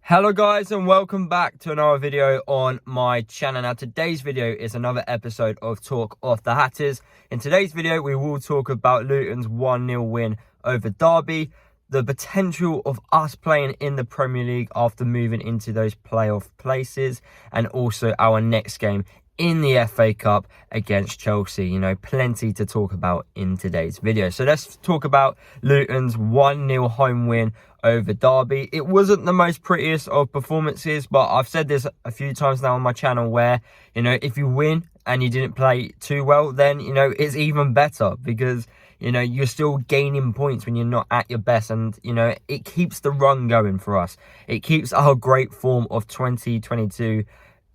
Hello guys and welcome back to another video on my channel. Now today's video is another episode of Talk of the Hatters. In today's video we will talk about Luton's 1-0 win over Derby, the potential of us playing in the Premier League after moving into those playoff places, and also our next game in the FA Cup against Chelsea. You know, plenty to talk about in today's video. So let's talk about Luton's 1-0 home win over Derby. It wasn't the most prettiest of performances, but I've said this a few times now on my channel where, you know, if you win and you didn't play too well, then, you know, it's even better because, you know, you're still gaining points when you're not at your best. And, you know, it keeps the run going for us. It keeps our great form of 2022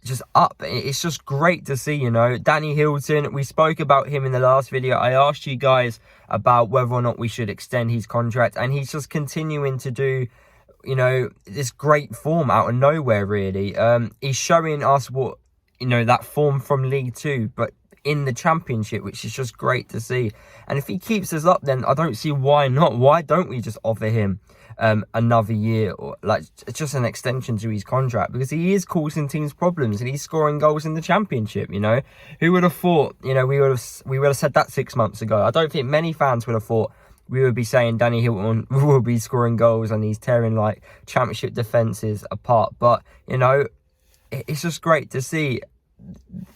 just up. It's just great to see, you know. Danny Hilton, we spoke about him in the last video. I asked you guys about whether or not we should extend his contract, and he's just continuing to do, you know, this great form out of nowhere, really. He's showing us what, you know, that form from League 2, but in the Championship, which is just great to see. And if he keeps us up, then I don't see why not. Why don't we just offer him another year, or like just an extension to his contract, because he is causing teams problems and he's scoring goals in the Championship. You know, who would have thought, you know, we would have said that 6 months ago. I don't think many fans would have thought we would be saying Danny Hilton will be scoring goals and he's tearing like Championship defenses apart. But, you know, it's just great to see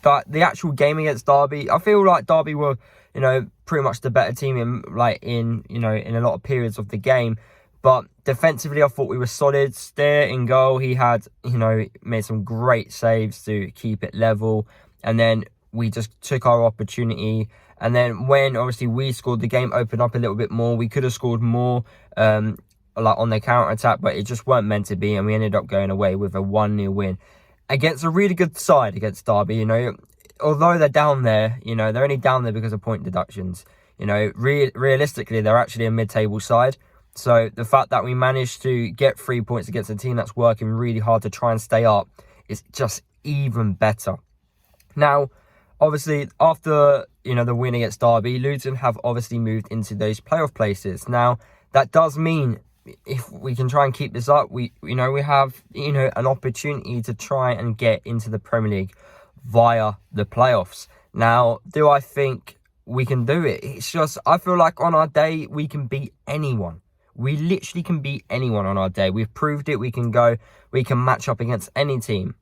that the actual game against Derby, I feel like Derby were, you know, pretty much the better team in you know, in a lot of periods of the game. But defensively, I thought we were solid. Steer in goal, he had, you know, made some great saves to keep it level. And then we just took our opportunity. And then when, obviously, we scored, the game opened up a little bit more. We could have scored more, like on the counter-attack, but it just weren't meant to be. And we ended up going away with a 1-0 win against a really good side against Derby. You know, although they're down there, you know, they're only down there because of point deductions. You know, realistically, they're actually a mid-table side. So the fact that we managed to get 3 points against a team that's working really hard to try and stay up is just even better. Now, obviously, after, you know, the win against Derby, Luton have obviously moved into those playoff places. Now, that does mean if we can try and keep this up, we have, you know, an opportunity to try and get into the Premier League via the playoffs. Now, do I think we can do it? It's just, I feel like on our day, we can beat anyone. We literally can beat anyone on our day. We've proved it. We can match up against any team.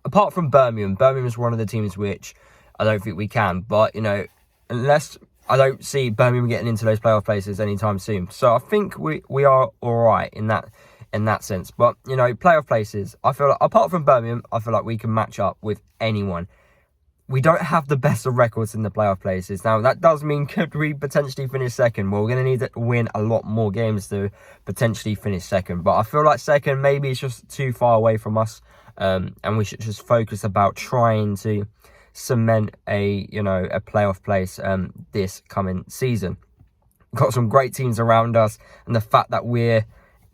Apart from Birmingham. Birmingham is one of the teams which I don't think we can. But, you know, unless I don't see Birmingham getting into those playoff places anytime soon. So I think we are all right in that sense. But, you know, playoff places, I feel like, apart from Birmingham, I feel like we can match up with anyone. We don't have the best of records in the playoff places. Now, that does mean, could we potentially finish second? Well, we're going to need to win a lot more games to potentially finish second. But I feel like second, maybe it's just too far away from us. And we should just focus about trying to cement a playoff place this coming season. We've got some great teams around us. And the fact that we're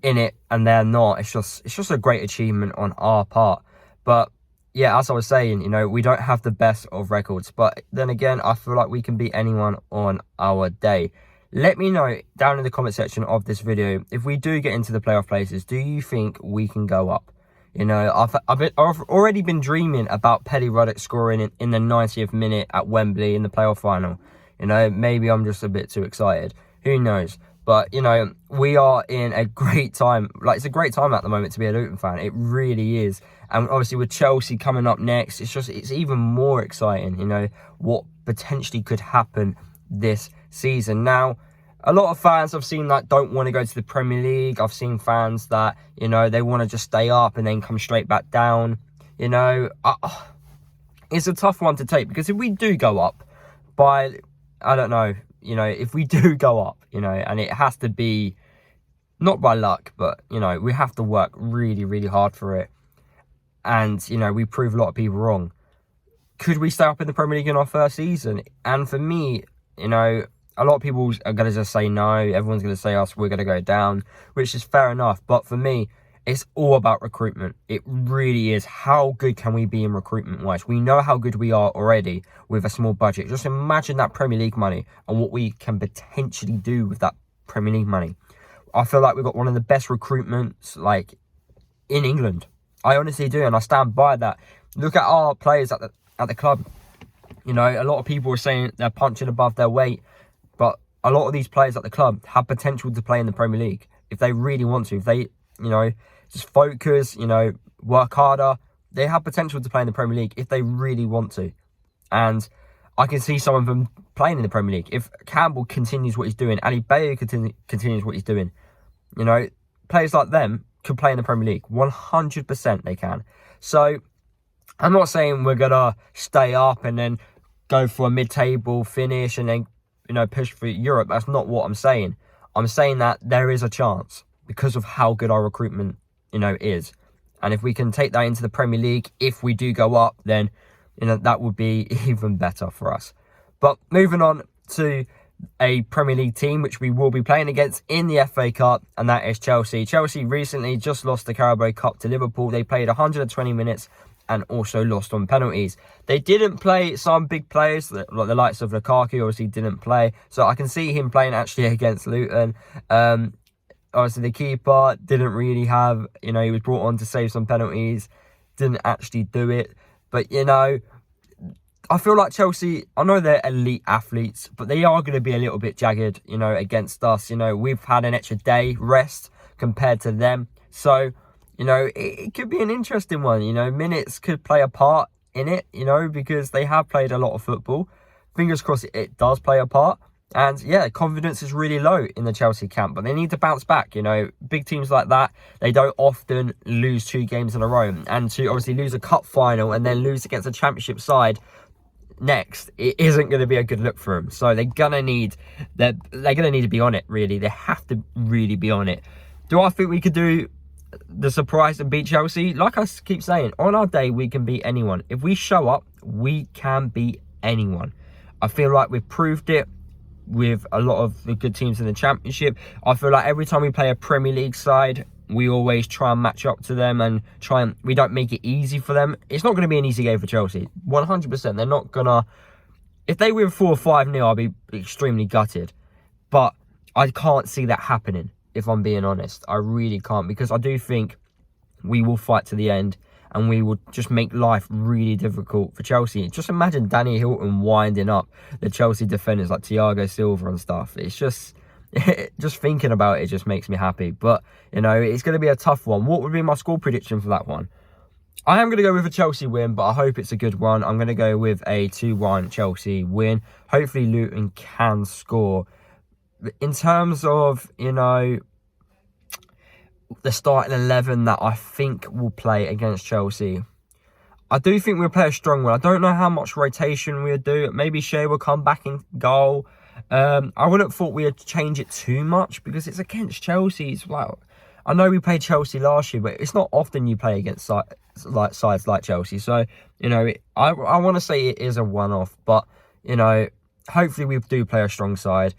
in it and they're not, it's just a great achievement on our part. But yeah, as I was saying, you know, we don't have the best of records. But then again, I feel like we can beat anyone on our day. Let me know down in the comment section of this video, if we do get into the playoff places, do you think we can go up? You know, I've already been dreaming about Pelly Ruddock scoring in the 90th minute at Wembley in the playoff final. You know, maybe I'm just a bit too excited. Who knows? But, you know, we are in a great time. Like, it's a great time at the moment to be a Luton fan. It really is. And obviously with Chelsea coming up next, it's even more exciting, you know, what potentially could happen this season. Now, a lot of fans I've seen that don't want to go to the Premier League. I've seen fans that, you know, they want to just stay up and then come straight back down. You know, it's a tough one to take, because if we do go up by, I don't know, you know, if we do go up, you know, and it has to be not by luck, but, you know, we have to work really, really hard for it. And, you know, we prove a lot of people wrong. Could we stay up in the Premier League in our first season? And for me, you know, a lot of people are going to just say no. Everyone's going to say we're going to go down, which is fair enough. But for me, it's all about recruitment. It really is. How good can we be in recruitment-wise? We know how good we are already with a small budget. Just imagine that Premier League money and what we can potentially do with that Premier League money. I feel like we've got one of the best recruitments, like, in England. I honestly do, and I stand by that. Look at our players at the club. You know, a lot of people are saying they're punching above their weight, but a lot of these players at the club have potential to play in the Premier League if they really want to. If they, you know, just focus, you know, work harder, they have potential to play in the Premier League if they really want to. And I can see some of them playing in the Premier League. If Campbell continues what he's doing, Ali Bayer continues what he's doing, you know, players like them can play in the Premier League. 100% they can. So I'm not saying we're going to stay up and then go for a mid-table finish and then, you know, push for Europe. That's not what I'm saying. I'm saying that there is a chance because of how good our recruitment, you know, is. And if we can take that into the Premier League, if we do go up, then, you know, that would be even better for us. But moving on to a Premier League team, which we will be playing against in the FA Cup, and that is Chelsea. Chelsea recently just lost the Carabao Cup to Liverpool. They played 120 minutes and also lost on penalties. They didn't play some big players, like the likes of Lukaku, obviously didn't play. So I can see him playing actually against Luton. Obviously the keeper didn't really have, you know, he was brought on to save some penalties, didn't actually do it. But, you know, I feel like Chelsea, I know they're elite athletes, but they are going to be a little bit jagged, you know, against us. You know, we've had an extra day rest compared to them. So, you know, it could be an interesting one. You know, minutes could play a part in it, you know, because they have played a lot of football. Fingers crossed it does play a part. And yeah, confidence is really low in the Chelsea camp, but they need to bounce back. You know, big teams like that, they don't often lose 2 games in a row. And to obviously lose a cup final and then lose against a championship side next, it isn't going to be a good look for them. So they're gonna need to be on it. Really, they have to really be on it. Do I think we could do the surprise and beat Chelsea? Like I keep saying, on our day we can beat anyone. If we show up, we can beat anyone. I feel like we've proved it with a lot of the good teams in the Championship. I feel like every time we play a Premier League side, we always try and match up to them and we don't make it easy for them. It's not going to be an easy game for Chelsea. 100%. They're not going to... If they win 4 or 5-0, I'll be extremely gutted. But I can't see that happening, if I'm being honest. I really can't, because I do think we will fight to the end and we will just make life really difficult for Chelsea. Just imagine Danny Hilton winding up the Chelsea defenders like Thiago Silva and stuff. It's just... just thinking about it just makes me happy. But, you know, it's going to be a tough one. What would be my score prediction for that one? I am going to go with a Chelsea win, but I hope it's a good one. I'm going to go with a 2-1 Chelsea win. Hopefully Luton can score. In terms of, you know, the starting 11 that I think will play against Chelsea, I do think we'll play a strong one. I don't know how much rotation we'll do. Maybe Shea will come back in goal. I wouldn't have thought we'd change it too much because it's against Chelsea. It's like, I know we played Chelsea last year, but it's not often you play against sides like Chelsea. So, you know, I want to say it is a one-off, but, you know, hopefully we do play a strong side.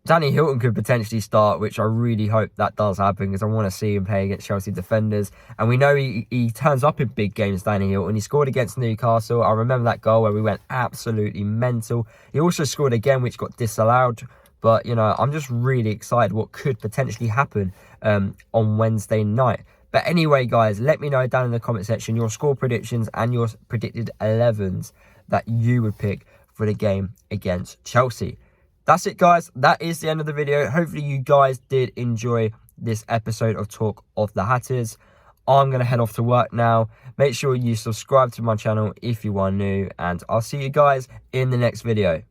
Danny Hilton could potentially start, which I really hope that does happen because I want to see him play against Chelsea defenders. And we know he turns up in big games, Danny Hilton. He scored against Newcastle. I remember that goal where we went absolutely mental. He also scored again, which got disallowed. But, you know, I'm just really excited what could potentially happen on Wednesday night. But anyway, guys, let me know down in the comment section your score predictions and your predicted 11s that you would pick for the game against Chelsea. That's it, guys. That is the end of the video. Hopefully you guys did enjoy this episode of Talk of the Hatters. I'm going to head off to work now. Make sure you subscribe to my channel if you are new, and I'll see you guys in the next video.